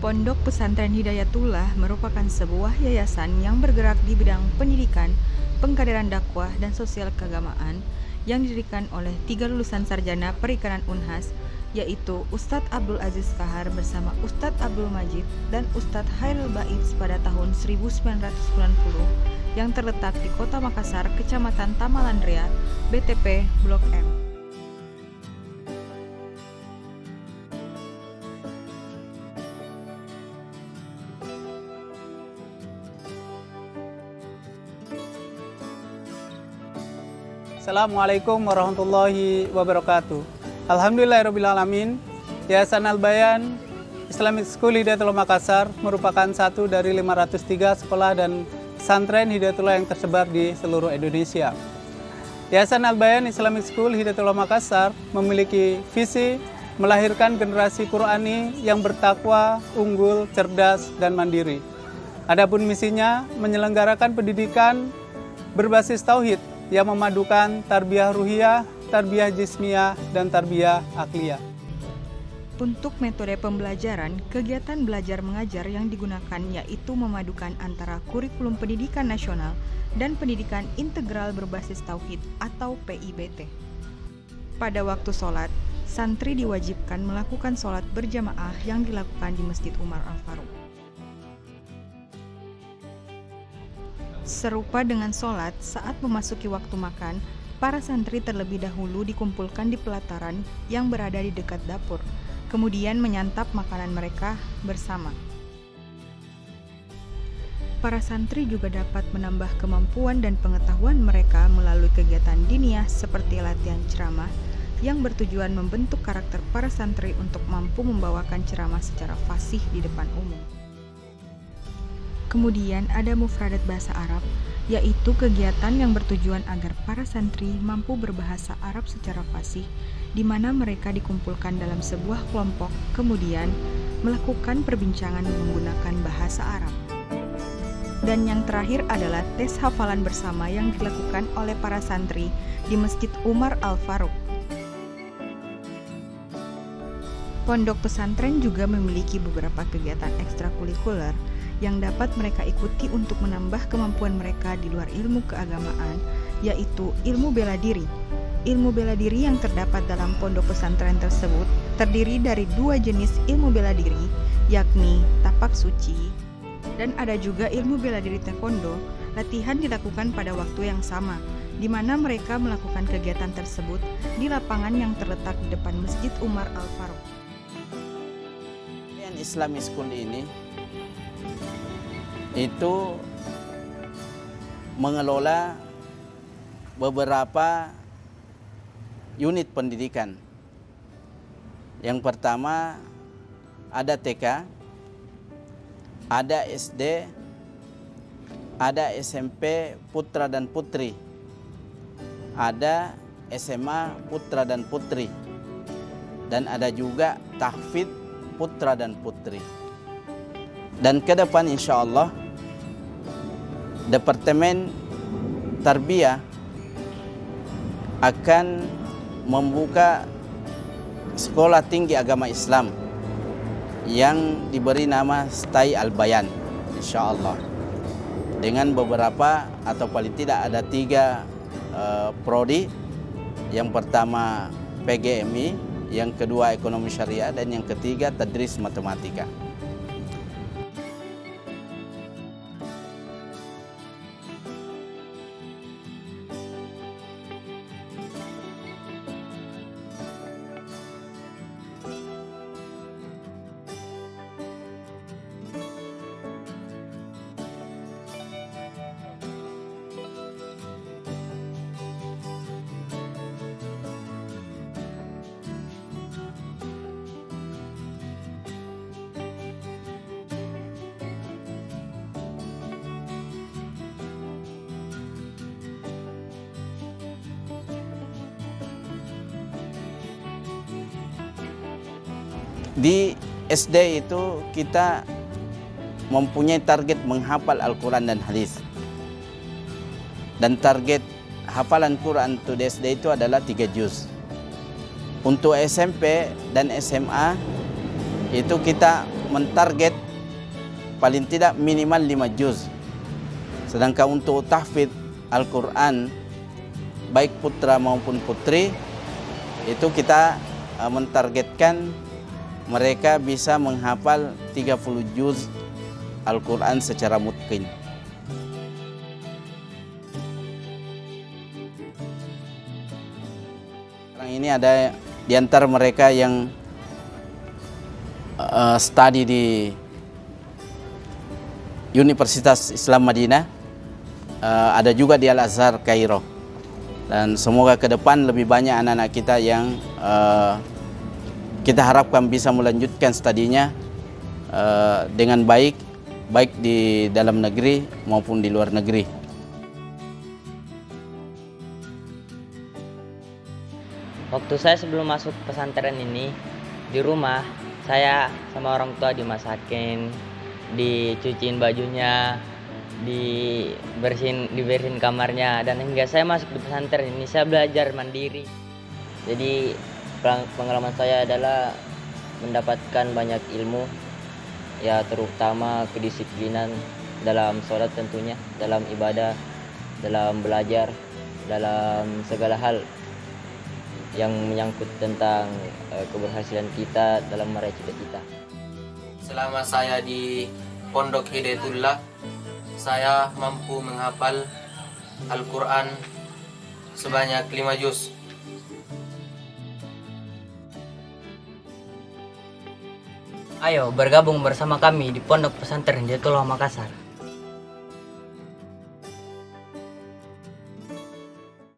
Pondok Pesantren Hidayatullah merupakan sebuah yayasan yang bergerak di bidang pendidikan, pengkaderan dakwah, dan sosial keagamaan yang didirikan oleh 3 lulusan sarjana perikanan Unhas, yaitu Ustadz Abdul Aziz Kahar bersama Ustadz Abdul Majid dan Ustadz Hairul Baiz pada tahun 1990 yang terletak di Kota Makassar, Kecamatan Tamalandria, BTP, Blok M. Assalamualaikum warahmatullahi wabarakatuh. Alhamdulillahirrabbilalamin. Yayasan Al-Bayan Islamic School Hidayatullah Makassar merupakan satu dari 503 sekolah dan pesantren Hidayatullah yang tersebar di seluruh Indonesia. Yayasan Al-Bayan Islamic School Hidayatullah Makassar memiliki visi melahirkan generasi Qurani yang bertakwa, unggul, cerdas, dan mandiri. Adapun misinya menyelenggarakan pendidikan berbasis tauhid yang memadukan tarbiyah ruhiyah, tarbiyah jismiyah, dan tarbiyah akliyah. Untuk metode pembelajaran, kegiatan belajar mengajar yang digunakan yaitu memadukan antara kurikulum pendidikan nasional dan pendidikan integral berbasis tauhid atau PIBT. Pada waktu sholat, santri diwajibkan melakukan sholat berjamaah yang dilakukan di Masjid Umar Al-Faruq. Serupa dengan sholat, saat memasuki waktu makan, para santri terlebih dahulu dikumpulkan di pelataran yang berada di dekat dapur, kemudian menyantap makanan mereka bersama. Para santri juga dapat menambah kemampuan dan pengetahuan mereka melalui kegiatan diniyah seperti latihan ceramah yang bertujuan membentuk karakter para santri untuk mampu membawakan ceramah secara fasih di depan umum. Kemudian ada mufradat bahasa Arab, yaitu kegiatan yang bertujuan agar para santri mampu berbahasa Arab secara fasih, di mana mereka dikumpulkan dalam sebuah kelompok, kemudian melakukan perbincangan menggunakan bahasa Arab. Dan yang terakhir adalah tes hafalan bersama yang dilakukan oleh para santri di Masjid Umar Al-Faruq. Pondok pesantren juga memiliki beberapa kegiatan ekstrakurikuler yang dapat mereka ikuti untuk menambah kemampuan mereka di luar ilmu keagamaan, yaitu ilmu bela diri. Ilmu bela diri yang terdapat dalam pondok pesantren tersebut terdiri dari 2 jenis ilmu bela diri, yakni tapak suci, dan ada juga ilmu bela diri taekwondo. Latihan dilakukan pada waktu yang sama, di mana mereka melakukan kegiatan tersebut di lapangan yang terletak di depan Masjid Umar Al-Faruq. Islamic School ini itu mengelola beberapa unit pendidikan. Yang pertama ada TK, ada SD, ada SMP putra dan putri, ada SMA putra dan putri, dan ada juga tahfidz putra dan putri. Dan ke depan insya Allah Departemen Tarbiyah akan membuka sekolah tinggi agama Islam yang diberi nama STAI Al-Bayan insya Allah, dengan beberapa atau paling tidak ada 3 prodi. Yang pertama PGMI, yang kedua ekonomi syariah, dan yang ketiga tadris matematika. Di SD itu kita mempunyai target menghafal Al-Quran dan hadis. Dan target hafalan Quran untuk di SD itu adalah 3 juz. Untuk SMP dan SMA itu kita mentarget paling tidak minimal 5 juz. Sedangkan untuk tahfidz Al-Quran baik putra maupun putri itu kita mentargetkan mereka bisa menghafal 30 juz Al-Quran secara mutqin. Sekarang ini ada di antara mereka yang studi di Universitas Islam Madinah, ada juga di Al-Azhar Kairo. Dan semoga ke depan lebih banyak anak-anak kita yang kita harapkan bisa melanjutkan studinya dengan baik di dalam negeri maupun di luar negeri. Waktu saya sebelum masuk pesantren ini, di rumah saya sama orang tua dimasakin, dicuciin bajunya, dibersihin kamarnya, dan hingga saya masuk di pesantren ini saya belajar mandiri. Jadi pengalaman saya adalah mendapatkan banyak ilmu, ya terutama kedisiplinan dalam sholat tentunya, dalam ibadah, dalam belajar, dalam segala hal yang menyangkut tentang keberhasilan kita dalam meraih cita-cita. Selama saya di Pondok Hidayatullah, saya mampu menghafal Al-Quran sebanyak 5 juz. Ayo bergabung bersama kami di Pondok Pesantren Hidayatullah Makassar.